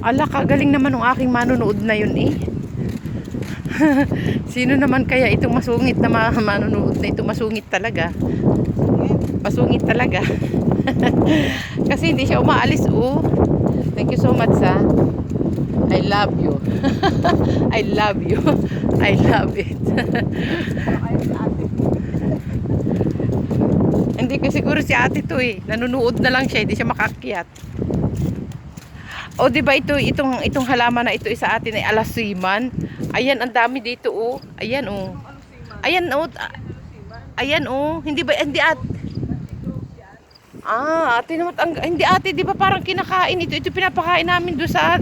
Ala, kagaling naman ng aking manonood na yun eh. Sino naman kaya itong masungit na manonood na ito? Masungit talaga. Masungit talaga. Kasi hindi siya umaalis oh. Thank you so much ha. I love you. I love you. I love it. Hindi ko siguro si ate to eh. Nanonood na lang siya, hindi siya makakyat. O di ba itong halaman na ito sa atin ay alasiman. Ayan ang dami dito oh. Ayan oh. Ayan oh. Ayan oh. Hindi ba hindi at ate naman hindi ate, di ba parang kinakain ito pinapakain namin do sa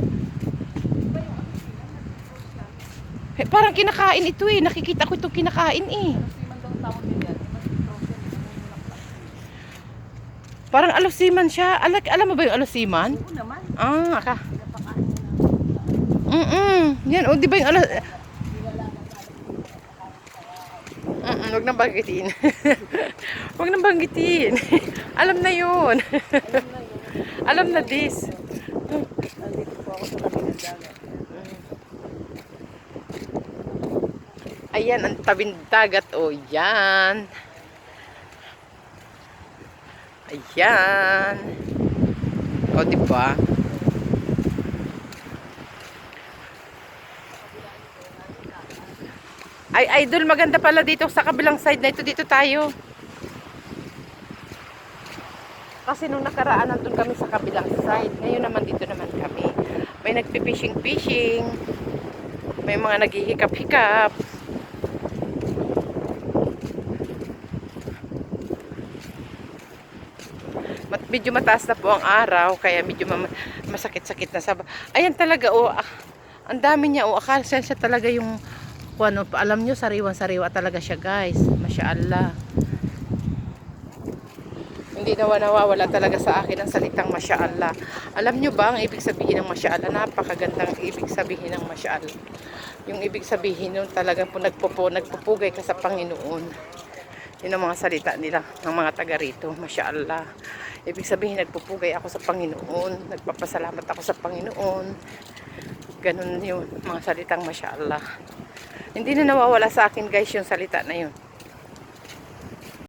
parang kinakain ito eh. Nakikita ko itong kinakain eh. Parang alosiman siya. Alam mo ba yung alosiman? Oo naman. Aka. Yan, o di ba yung wag nang banggitin. Wag nang banggitin. Alam na yun. Alam na this. Nandito po ako sa tabing dagat. Ayan, ang tabing dagat. O, yan. Ayan. O, diba? Ay, idol, maganda pala dito sa kabilang side na ito. Dito tayo. Kasi nung nakaraan, nandun kami sa kabilang side. Ngayon naman, dito naman kami. May nagpipishing-fishing. May mga naghihikap-hikap. Medyo mataas na po ang araw, kaya medyo masakit-sakit na sa... Ayan talaga, oh. Ang dami niya, oh. Akala siya talaga yung... Ano, alam nyo, sariwan-sariwa talaga siya, guys. Masyaallah. Hindi nawawala talaga sa akin ang salitang masyaallah. Alam nyo ba ang ibig sabihin ng masyaallah? Napakagandang ibig sabihin ng masyaallah. Yung ibig sabihin nun talaga po nagpupugay ka sa Panginoon. Yun ang mga salita nila ng mga taga rito. Masyaallah. Ibig sabihin, nagpupugay ako sa Panginoon. Nagpapasalamat ako sa Panginoon. Ganun yun, mga salitang masyaallah. Hindi na nawawala sa akin guys yung salita na yun.